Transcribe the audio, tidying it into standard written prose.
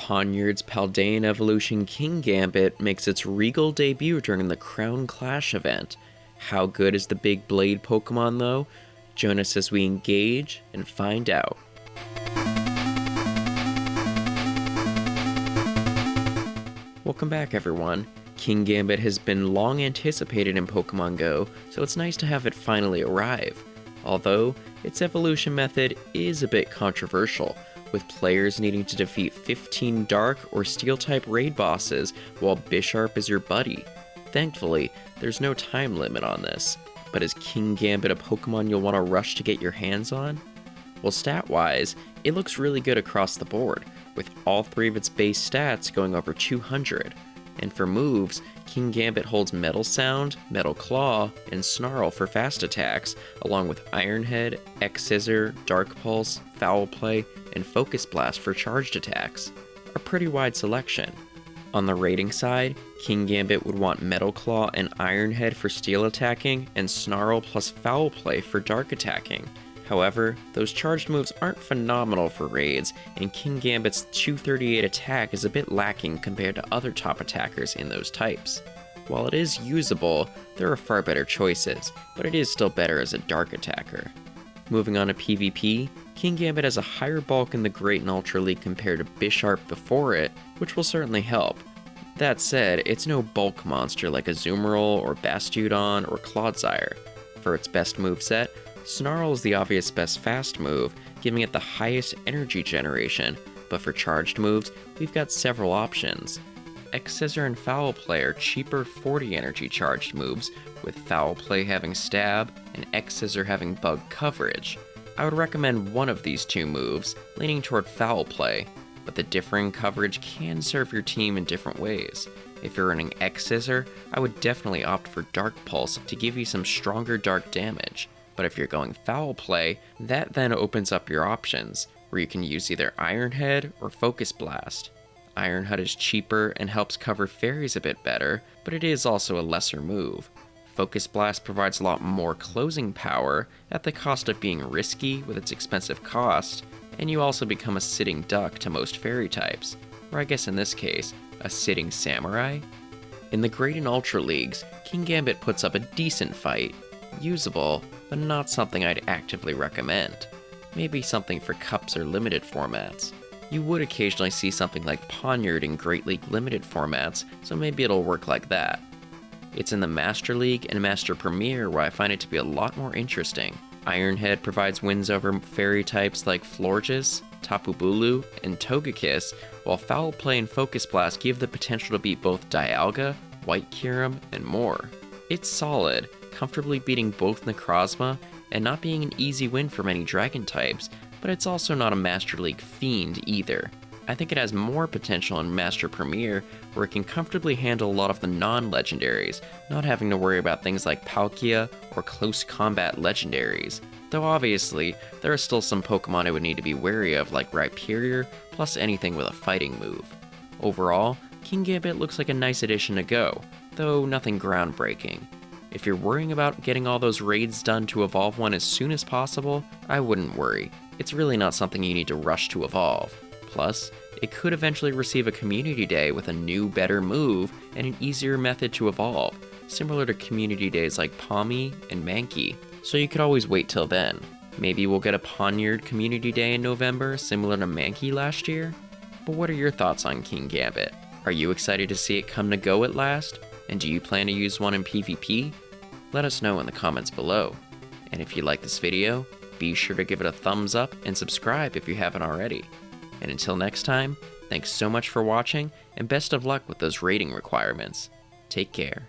Pawniard's Paldean evolution Kingambit makes its regal debut during the Crown Clash event. How good is the big blade Pokemon though? Join us as we engage and find out. Welcome back everyone. Kingambit has been long anticipated in Pokemon Go, so it's nice to have it finally arrive. Although, its evolution method is a bit controversial, with players needing to defeat 15 Dark or Steel-type raid bosses while Bisharp is your buddy. Thankfully, there's no time limit on this, but is Kingambit a Pokemon you'll want to rush to get your hands on? Well, stat-wise, it looks really good across the board, with all three of its base stats going over 200. And for moves, Kingambit holds Metal Sound, Metal Claw, and Snarl for fast attacks, along with Iron Head, X-Scissor, Dark Pulse, Foul Play, and Focus Blast for charged attacks. A pretty wide selection. On the rating side, Kingambit would want Metal Claw and Iron Head for steel attacking, and Snarl plus Foul Play for dark attacking. However, those charged moves aren't phenomenal for raids, and Kingambit's 238 attack is a bit lacking compared to other top attackers in those types. While it is usable, there are far better choices, but it is still better as a dark attacker. Moving on to PvP, Kingambit has a higher bulk in the Great and Ultra League compared to Bisharp before it, which will certainly help. That said, it's no bulk monster like Azumarill or Bastiodon or Clodsire. For its best moveset, Snarl is the obvious best fast move, giving it the highest energy generation, but for charged moves, we've got several options. X-Scissor and Foul Play are cheaper 40 energy charged moves, with Foul Play having stab and X-Scissor having bug coverage. I would recommend one of these two moves, leaning toward Foul Play, but the differing coverage can serve your team in different ways. If you're running X-Scissor, I would definitely opt for Dark Pulse to give you some stronger dark damage. But if you're going Foul Play, that then opens up your options, where you can use either Iron Head or Focus Blast. Iron Head is cheaper and helps cover fairies a bit better, but it is also a lesser move. Focus Blast provides a lot more closing power at the cost of being risky with its expensive cost, and you also become a sitting duck to most fairy types, or I guess in this case, a sitting samurai. In the Great and Ultra Leagues, Kingambit puts up a decent fight, usable, but not something I'd actively recommend. Maybe something for cups or limited formats. You would occasionally see something like Pawniard in Great League limited formats, so maybe it'll work like that. It's in the Master League and Master Premier where I find it to be a lot more interesting. Iron Head provides wins over fairy types like Florges, Tapu Bulu, and Togekiss, while Foul Play and Focus Blast give the potential to beat both Dialga, White Kyurem, and more. It's solid, comfortably beating both Necrozma, and not being an easy win for many Dragon types, but it's also not a Master League fiend either. I think it has more potential in Master Premier, where it can comfortably handle a lot of the non-legendaries, not having to worry about things like Palkia or close combat legendaries. Though obviously, there are still some Pokemon I would need to be wary of like Rhyperior, plus anything with a fighting move. Overall, Kingambit looks like a nice addition to Go, though nothing groundbreaking. If you're worrying about getting all those raids done to evolve one as soon as possible, I wouldn't worry. It's really not something you need to rush to evolve. Plus, it could eventually receive a community day with a new, better move and an easier method to evolve, similar to community days like Pawmi and Mankey, so you could always wait till then. Maybe we'll get a Pawniard community day in November, similar to Mankey last year? But what are your thoughts on Kingambit? Are you excited to see it come to Go at last? And do you plan to use one in PvP? Let us know in the comments below. And if you like this video, be sure to give it a thumbs up and subscribe if you haven't already. And until next time, thanks so much for watching, and best of luck with those rating requirements. Take care.